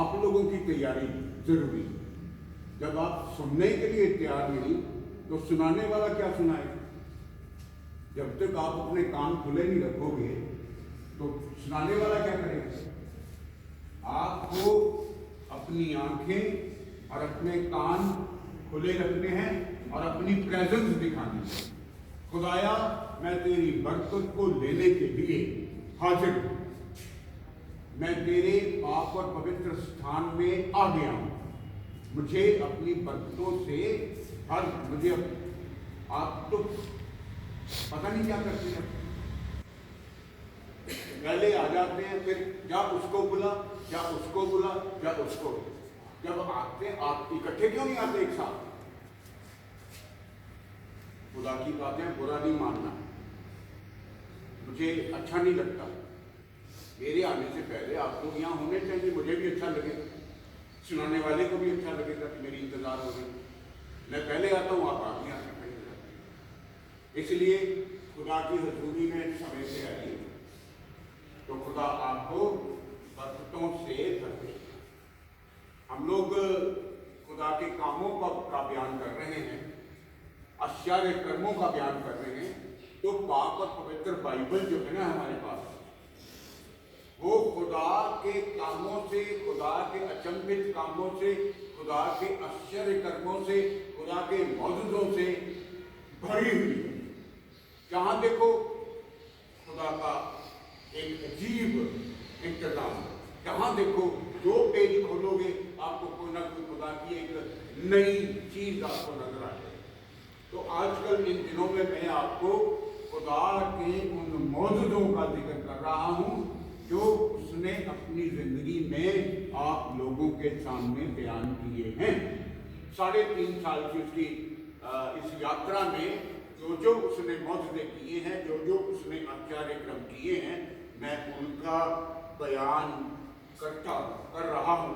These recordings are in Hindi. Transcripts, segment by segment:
आप लोगों की तैयारी जरूरी है। जब आप सुनने के लिए तैयार नहीं तो सुनाने वाला क्या सुनाएगा? जब तक आप अपने कान खुले नहीं रखोगे तो सुनाने वाला क्या करेगा? आपको अपनी आंखें और अपने कान खुले रखने हैं और अपनी प्रेजेंस दिखानी है। खुदाया, मैं तेरी बरकत को लेने के लिए हाजिर हूं। मैं तेरे पाक और पवित्र स्थान में आ गया हूं। मुझे अपनी बरकतों से मुझे आप तो पता नहीं क्या करते हैं, पहले आ जाते हैं, फिर जा उसको बुला, जा उसको बुला, जा उसको। जब आते हैं आप इकट्ठे क्यों नहीं आते एक साथ? खुदा की बातें बुरा नहीं मानना, मुझे अच्छा नहीं लगता। मेरे आने से पहले आप लोग यहाँ होने चाहिए, मुझे भी अच्छा लगेगा, सुनाने वाले को भी अच्छा लगेगा कि मेरी इंतजार हो रही। मैं पहले आता हूँ, आप आगे आके खड़े हो जाते हैं। इसलिए खुदा की हजूरी में समय से आइए तो खुदा आपको बरकतों से भर देगा। हम लोग खुदा के कामों का बयान कर रहे हैं, आश्चर्य कर्मों का बयान कर रहे हैं। तो पाक और पवित्र बाइबल जो है ना हमारे पास, वो खुदा के कामों से, खुदा के अचंभित कामों से, खुदा के आश्चर्य कर्मों से, खुदा के मौजूदों से भरी हुई है। जहां देखो खुदा का एक अजीब इंतजाम। जहां देखो जो पेज खोलोगे आपको कोई ना कोई खुदा की एक नई चीज आपको नजर आ जाए। तो आजकल इन दिनों में मैं आपको खुदा के उन मौजूदों का जिक्र कर रहा हूं जो उसने अपनी जिंदगी में आप लोगों के सामने बयान किए हैं। 3.5 साल की उसकी इस यात्रा में जो उसने मौजूदे किए हैं, जो उसने आश्चर्य क्रम किए हैं, मैं उनका बयान कर रहा हूं।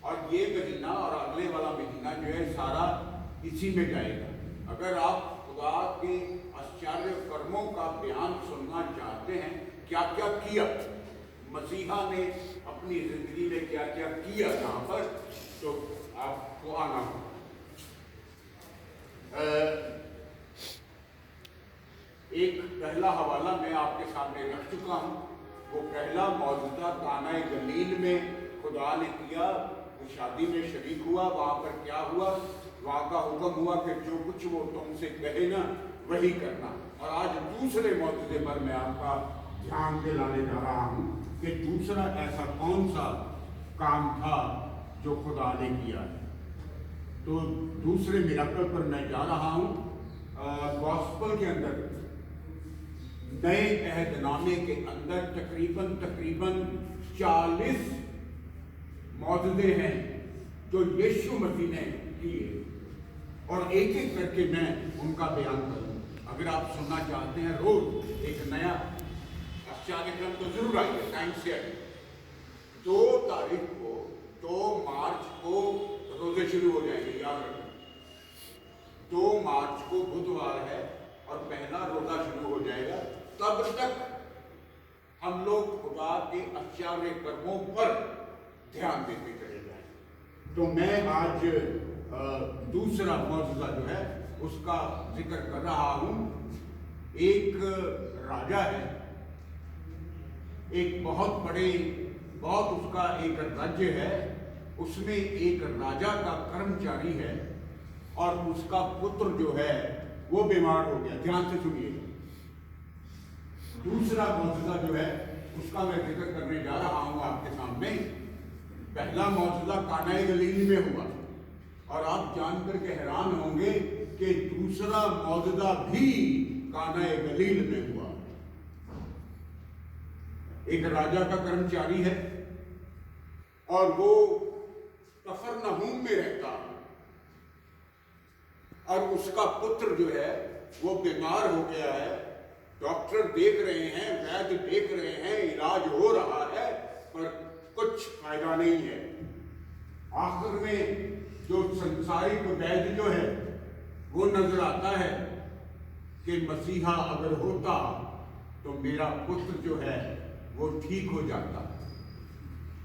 और ये महीना और अगले वाला महीना जो है सारा इसी में जाएगा। अगर आप खुदा के आश्चर्य कर्मों का बयान सुनना चाहते हैं, क्या क्या किया मसीहा ने अपनी जिंदगी में, क्या क्या किया यहाँ पर, तो आपको आना होगा। एक पहला हवाला मैं आपके सामने रख चुका हूँ। वो पहला मौजूदा काना गलील में खुदा ने किया, वो शादी में शरीक हुआ। वहाँ पर क्या हुआ? वहाँ का हुक्म हुआ कि जो कुछ वो तुमसे कहे ना वही करना। और आज दूसरे मौजूदे पर मैं आपका ध्यान दिलाने जा रहा हूँ कि दूसरा ऐसा कौन सा काम था जो खुदा ने किया है। तो दूसरे मिराकल पर मैं जा रहा हूँ। गॉस्पल के अंदर, नए अहदनामे के अंदर तकरीबन 40 मौजूदे हैं जो यीशु मसीह ने किए, और एक एक करके मैं उनका बयान करूँ। अगर आप सुनना चाहते हैं रोज एक नया आश्चर्यक्रम तो जरूर आइए, टाइम से आइए। 2 तारीख को, 2 मार्च को रोजे शुरू हो जाएंगे, याद रखें। 2 मार्च को बुधवार है और पहला रोजा शुरू हो जाएगा। तब तक हम लोग खुदा के आश्चर्य कर्मों पर ध्यान देते चले जाएं। तो मैं आज दूसरा मौजूदा जो है उसका जिक्र कर रहा हूं। एक राजा है, एक बहुत उसका एक राज्य है। उसमें एक राजा का कर्मचारी है और उसका पुत्र जो है वो बीमार हो गया। ध्यान से सुनिए, दूसरा मौजूदा जो है उसका मैं जिक्र करने जा रहा हूं आपके सामने। पहला मौजूदा काना गलील में हुआ, और आप जानकर के हैरान होंगे कि दूसरा मौजूदा भी काना गलील में हुआ। एक राजा का कर्मचारी है और वो कफरनहूम में रहता है, और उसका पुत्र जो है वो बीमार हो गया है। डॉक्टर देख रहे हैं, वैद्य देख रहे हैं, इलाज हो रहा है, पर कुछ फायदा नहीं है। आखिर में जो संसारिक वैद्य जो है वो नजर आता है कि मसीहा अगर होता तो मेरा पुत्र जो है वो ठीक हो जाता।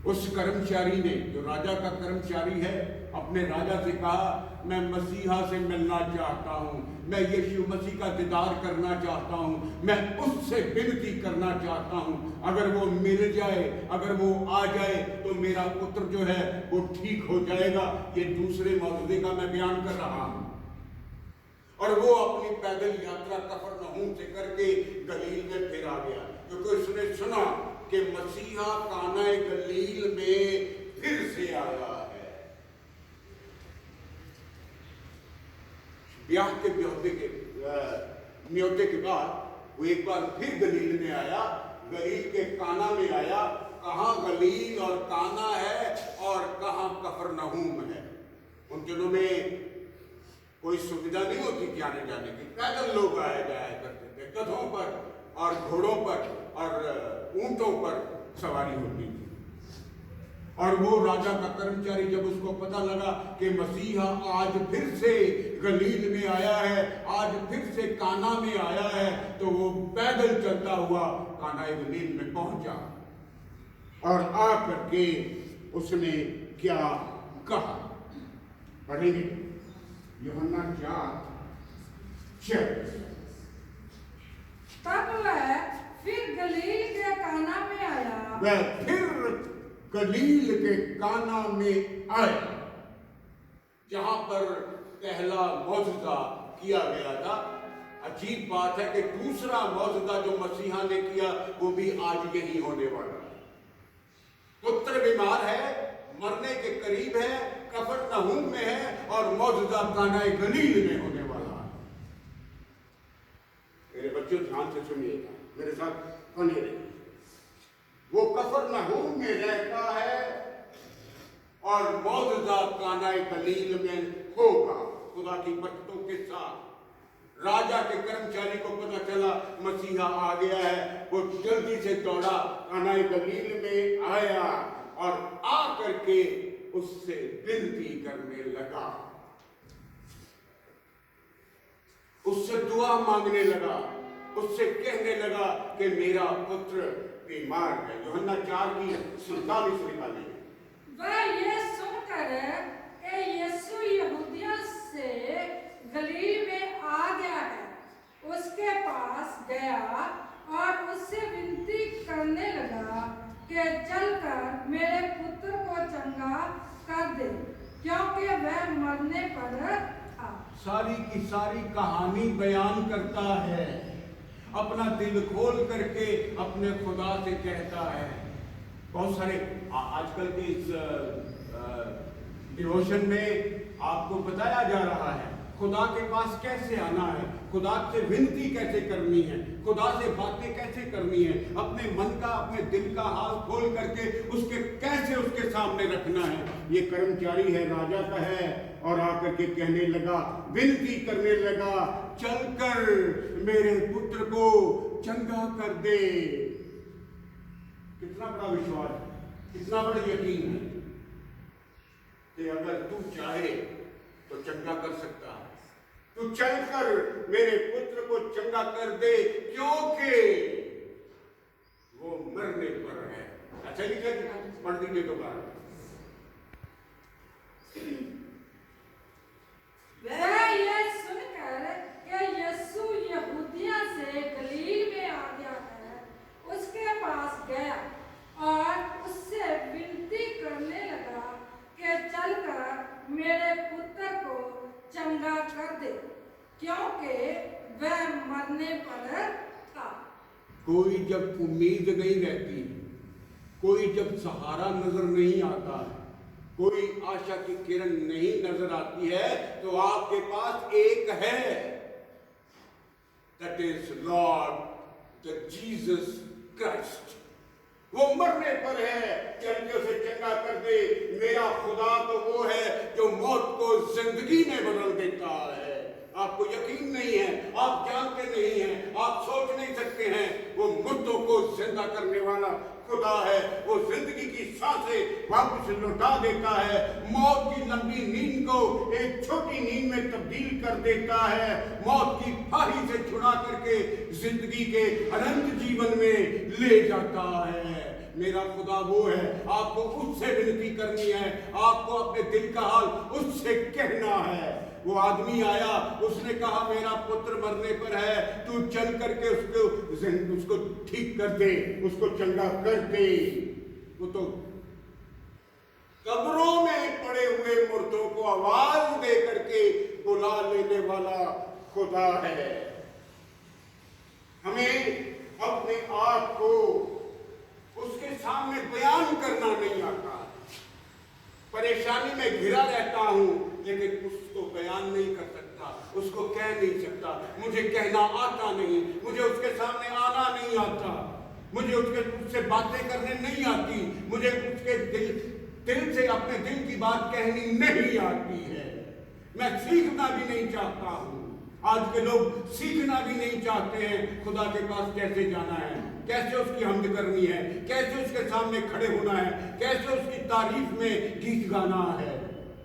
उस कर्मचारी ने, जो राजा का कर्मचारी है, अपने राजा से कहा, मैं मसीहा से मिलना चाहता हूँ, मैं यीशु मसीह का दीदार करना चाहता हूँ, मैं उससे विनती करना चाहता हूँ। अगर वो मिल जाए, अगर वो आ जाए तो मेरा पुत्र जो है वो ठीक हो जाएगा। ये दूसरे मौजूदे का मैं बयान कर रहा हूँ। और वो अपनी पैदल यात्रा कफरनहूम से करके गलील में फिर आ गया, क्योंकि उसने सुना कि मसीहा काना गलील में फिर से आया है। ब्याह के न्योते के बाद वो एक बार फिर गलील में आया, गलील के काना में आया। कहाँ गलील और काना है और कहाँ कफरनहूम है। उन दिनों में कोई सुविधा नहीं होती थी आने जाने की, पैदल लोग आया जाया करते थे, गधों पर और घोड़ों पर और ऊंटों पर सवारी होती थी। और वो राजा का कर्मचारी जब उसको पता लगा कि मसीहा आज फिर से गलील में आया है, आज फिर से काना में आया है, तो वो पैदल चलता हुआ काना गलील में पहुंचा। और आकर के उसने क्या कहा, पढ़ेंगे यूहन्ना 4:6। तब वह फिर गलील के काना में आया। वह फिर गलील के काना में आया, जहां पर पहला मौजूदा किया गया था। अजीब बात है कि दूसरा मौजूदा जो मसीहा ने किया वो भी आज यही होने वाला है। पुत्र बीमार है, मरने के करीब है, कफरनहूम में है, और मौजूदा काना गलील में होने वाला है। मेरे बच्चों ध्यान से सुनिएगा, मेरे साथ बने रहिए। वो कफरनहूम में रहता है और मौजूदा काना गलील में होगा खुदा की बरकतों के साथ। राजा के कर्मचारी को पता चला मसीहा आ गया है, वो जल्दी से दौड़ा, काना गलील में आया और आकर के उससे विनती करने लगा, उससे दुआ मांगने लगा, उससे कहने लगा कि मेरा पुत्र बीमार है। यूहन्ना 4:47 निकालिए। वह ये सुनकर कि यीशु यहूदिया से गलील में आ गया है, उसके पास गया और उससे विनती करने लगा कि चलकर मेरे पुत्र को चंगा कर दे, क्योंकि वह मरने पर था। सारी की सारी कहानी बयान करता है, अपना दिल खोल करके अपने खुदा से कहता है। बहुत सारे आजकल के इस डिवोशन में आपको बताया जा रहा है खुदा के पास कैसे आना है, खुदा से विनती कैसे करनी है, खुदा से बातें कैसे करनी है, अपने मन का, अपने दिल का हाल खोल करके उसके कैसे उसके सामने रखना है। ये कर्मचारी है, राजा का है, और आकर के कहने लगा, विनती करने लगा, चलकर मेरे पुत्र को चंगा कर दे। कितना बड़ा विश्वास, कितना बड़ा यकीन है कि अगर तू चाहे तो चंगा कर सकता है। तू चलकर मेरे पुत्र को चंगा कर दे, क्योंकि वो मरने पर है। अच्छा लिखा, पढ़ दीजिए दोबारा। वह ये सुनकर कि यीशु यहूदिया से गलील में आ गया है, उसके पास गया और उससे विनती करने लगा कि चलकर मेरे पुत्र को चंगा कर दे, क्योंकि वह मरने पर था। कोई जब उम्मीद नहीं रहती, कोई जब सहारा नजर नहीं आता है, कोई आशा की किरण नहीं नजर आती है, तो आपके पास एक है, that is Lord the Jesus Christ. वो मरने पर है, चल के उसे चंगा कर दे। मेरा खुदा तो वो है जो मौत को जिंदगी में बदल देता है। आपको यकीन नहीं है, आप जानते नहीं हैं, आप सोच नहीं सकते हैं, वो मुर्दों को जिंदा करने वाला खुदा है। वो जिंदगी की सांसें वापस लौटा देता है, मौत की लंबी नींद को एक छोटी नींद में तब्दील कर देता है, मौत की फाही से छुड़ा करके जिंदगी के अनंत जीवन में ले जाता है। मेरा खुदा वो है। आपको उससे विनती करनी है, आपको अपने दिल का हाल उससे कहना है। वो आदमी आया, उसने कहा मेरा पुत्र मरने पर है, तू चल करके उसको ठीक कर दे, उसको चंगा कर दे। वो तो कब्रों में पड़े हुए मुर्दों को आवाज दे करके बुला लेने वाला खुदा है। हमें अपने आप को उसके सामने बयान करना नहीं आता। परेशानी में घिरा रहता हूं, लेकिन उसको बयान नहीं कर सकता, उसको कह नहीं सकता। मुझे कहना आता नहीं, मुझे उसके सामने आना नहीं आता, मुझे उससे बातें करने नहीं आती, मुझे उसके दिल से अपने दिल की बात कहनी नहीं आती है। मैं सीखना भी नहीं चाहता हूं। आज के लोग सीखना भी नहीं चाहते हैं खुदा के पास कैसे जाना है, कैसे उसकी हमद करनी है, कैसे उसके सामने खड़े होना है, कैसे उसकी तारीफ में गीत गाना है।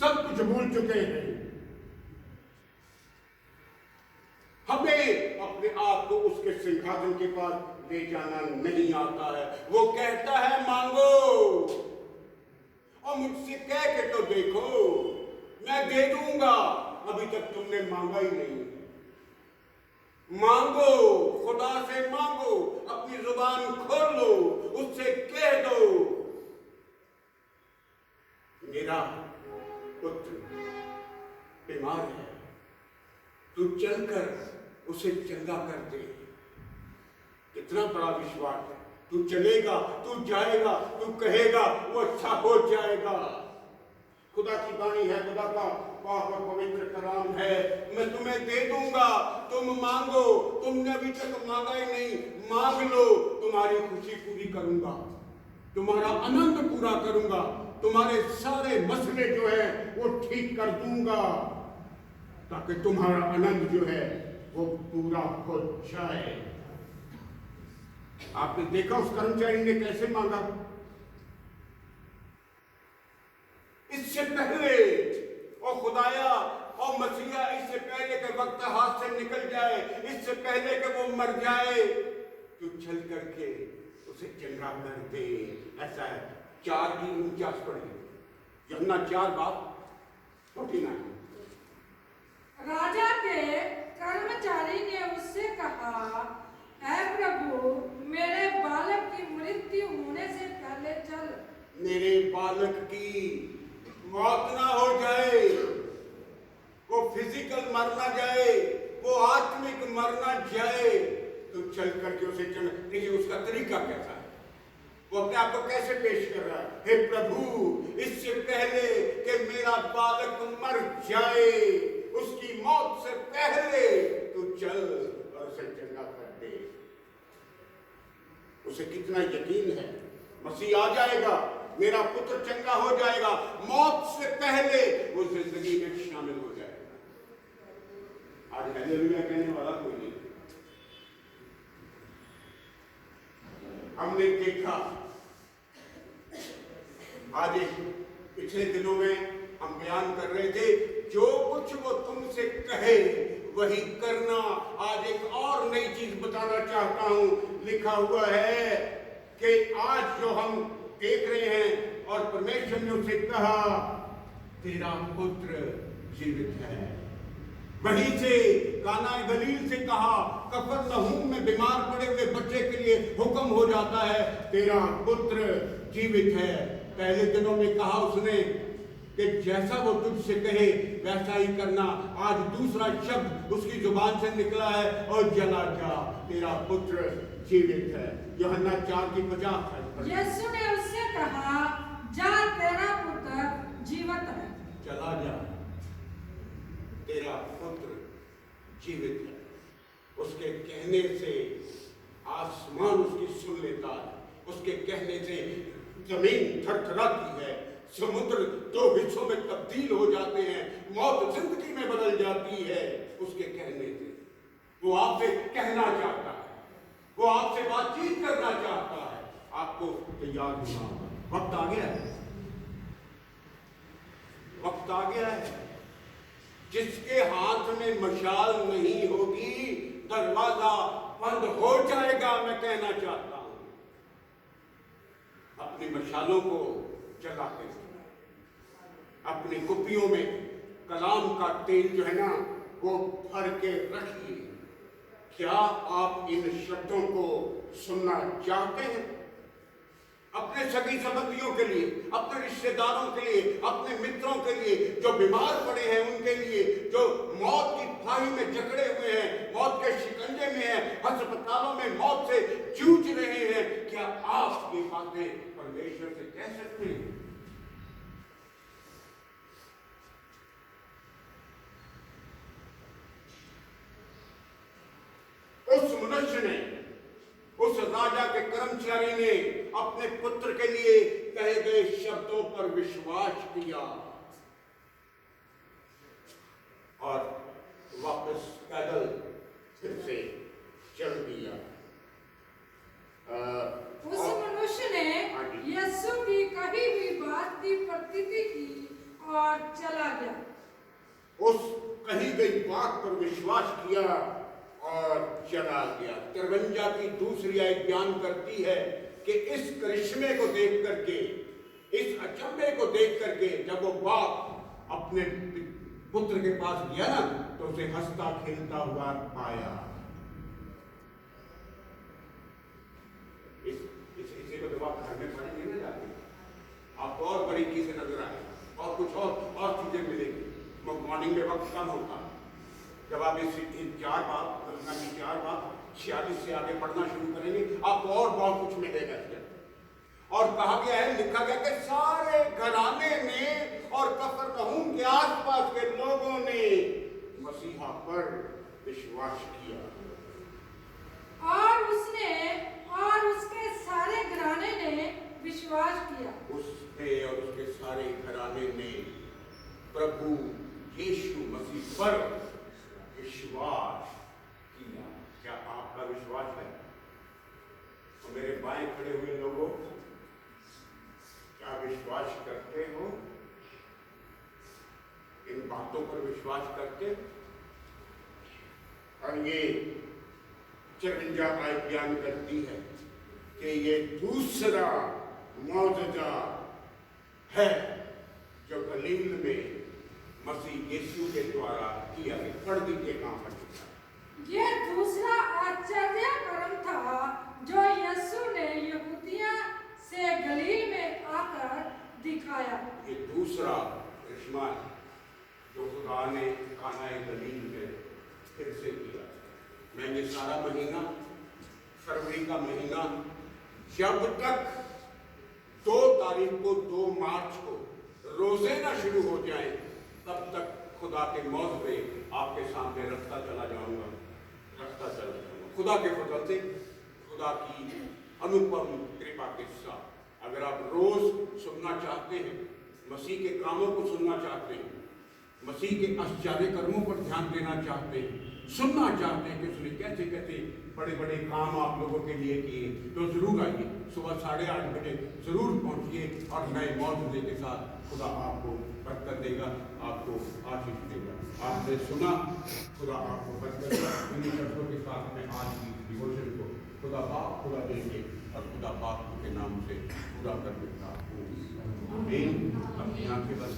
सब कुछ भूल चुके हैं। हमें अपने आप को उसके सिंहासन के पास ले जाना नहीं आता है। वो कहता है मांगो, और मुझसे कह के तो देखो, मैं दे दूंगा। अभी तक तुमने मांगा ही नहीं। मांगो, खुदा से मांगो, अपनी जुबान खोल लो, उससे कह दो मेरा पुत्र बीमार है, तू चलकर उसे चंगा कर दे। कितना बड़ा विश्वास है। तू चलेगा, तू जाएगा, तू कहेगा, वो अच्छा हो जाएगा। खुदा की वाणी है, खुदा का पाक और पवित्र कलाम है। मैं तुम्हें दे दूंगा, तुम मांगो। तुमने अभी तक मांगा ही नहीं, मांग लो, तुम्हारी खुशी पूरी करूंगा, तुम्हारा आनंद पूरा करूंगा, तुम्हारे सारे मसले जो है वो ठीक कर दूंगा, ताकि तुम्हारा आनंद जो है वो पूरा हो जाए। आपने देखा उस कर्मचारी ने कैसे मांगा। इससे पहले और खुदाया और मसीहा, इससे पहले के वक्त हाथ से निकल जाए, इससे पहले कि वो मर जाए, तो चल करके उसे चंगा कर दे। ऐसा है। 4 की 49 पढ़ी, यूहन्ना 4:49। राजा के कर्मचारी ने उससे कहा, ऐ प्रभु, मेरे बालक की मृत्यु होने से पहले चल। मेरे बालक की मौत ना हो जाए, वो फिजिकल मर ना जाए, वो आत्मिक मर ना जाए, तो चल करके उसे चल। देखिए उसका तरीका कैसा है, वो अपने आप को कैसे पेश कर रहा है। हे प्रभु, इससे पहले कि मेरा बालक मर जाए, उसकी मौत से पहले तू चल और उसे चंगा कर दे। उसे कितना यकीन है मसीह आ जाएगा, मेरा पुत्र चंगा हो जाएगा, मौत से पहले वो जिंदगी में शामिल हो जाएगा। आज हालेलुया कहने वाला कोई नहीं। हमने देखा आज पिछले दिनों में हम बयान कर रहे थे, जो कुछ वो तुमसे कहे वही करना। आज एक और नई चीज बताना चाहता हूं। लिखा हुआ है कि आज जो हम देख रहे हैं, और परमेश्वर ने उसे कहा तेरा पुत्र जीवित है। वहीं से काना गलील से कहा, कफरनहूम में बीमार पड़े हुए बच्चे के लिए हुक्म हो जाता है, तेरा पुत्र जीवित है। पहले दिनों में कहा उसने कि जैसा वो तुझसे कहे वैसा ही करना। आज दूसरा शब्द उसकी जुबान से निकला है, और चला जा, तेरा पुत्र जीवित है। यूहन्ना 4:50 है। यीशु ने उससे कहा, जा, तेरा पुत्र जीवित है। चला जा, तेरा पुत्र जीवित है। उसके कहने से आसमान उसकी सुन लेता है, उसके कहने से जमीन थरथराती है, समुद्र 2 हिस्सों में तब्दील हो जाते हैं, मौत जिंदगी में बदल जाती है उसके कहने से। वो आपसे कहना चाहता है, वो आपसे बातचीत करना चाहता है। आपको तैयार होना होगा। वक्त आ गया है, वक्त आ गया है। जिसके हाथ में मशाल नहीं होगी, दरवाजा बंद हो जाएगा। मैं कहना चाहता हूं, अपनी मशालों को जलाते थे, अपनी कुप्पियों में कलाम का तेल जो है ना वो भर के रखिए। क्या आप इन शब्दों को सुनना चाहते हैं? अपने सभी संबंधियों के लिए, अपने रिश्तेदारों के लिए, अपने मित्रों के लिए, जो बीमार पड़े हैं उनके लिए, जो मौत की फाही में जकड़े हुए हैं, मौत के शिकंजे में हैं, अस्पतालों में मौत से जूझ रहे हैं, क्या आप ये बातें परमेश्वर से कह सकते हैं? उस मनुष्य ने, उस राजा के कर्मचारी ने अपने पुत्र के लिए कहे गए शब्दों पर विश्वास किया और वापस पैदल फिर से चल दिया। उस मनुष्य ने यीशु की कही हुई बात की प्रतीति की और चला गया। उस कही गई बात पर विश्वास किया और चला गया। 53 की दूसरी आयत बयान करती है कि इस करिश्मे को देख करके, इस अचंभे को देख करके जब वो बाप अपने पुत्र के पास गया ना तो उसे हंसता खेलता हुआ पाया। इसी को जब आप घर में पढ़ेंगे ना जाके, आपको और बड़ी चीजें नजर आए और कुछ और चीजें मिलेंगी। मॉर्निंग में वक्त कम होता, जब आप इस 4 बात 46 से आगे पढ़ना शुरू करेंगे आपको और बहुत कुछ मिलेगा। और कहा गया है, लिखा गया कि सारे घराने ने और कफरनहूम के आसपास के लोगों ने मसीहा पर विश्वास किया। और उसने और उसके सारे घराने ने विश्वास किया। उसने और उसके सारे घराने ने प्रभु यीशु मसीह पर विश्वास किया। क्या आपका विश्वास है? तो मेरे बाएं खड़े हुए लोगों, क्या विश्वास करते हो? इन बातों पर विश्वास करते? और ये 54 आयत बयान करती है कि ये दूसरा मौजूदा है जो गलील में मसीह यीशु के द्वारा किया गया। पढ़ दीजिए कहां पर। ये दूसरा आश्चर्य कर्म था जो यीशु ने यहूदिया से गलील में आकर दिखाया। ये दूसरा करिश्मा जो खुदा ने काना गलील में फिर से किया। मैं ये सारा महीना, फरवरी का महीना, जब तक 2 तारीख को 2 मार्च को रोजे ना शुरू हो जाए तब तक खुदा के मौज पे आपके सामने रखता चला जाऊंगा। खुदा के फजल से, खुदा की अनुपम कृपा के साथ अगर आप रोज सुनना चाहते हैं, मसीह के कामों को सुनना चाहते हैं, मसीह के आश्चर्य कर्मों पर ध्यान देना चाहते हैं, सुनना चाहते हैं कि उसने कैसे कैसे बड़े बड़े काम आप लोगों के लिए किए, तो जरूर आइए। सुबह 8:30 बजे जरूर पहुंचिए और नए मौजूदे के साथ खुदा आपको बरकत देगा, आपको आशीष देगा। आपने सुना, खुदा आपको बरकत देगा। इन्हीं शब्दों के साथ में आज की डिवोशन को खुदा बाप पूरा देंगे और खुदा बाप के नाम से पूरा कर देता हूँ। आमीन। अपनी आंखें बंद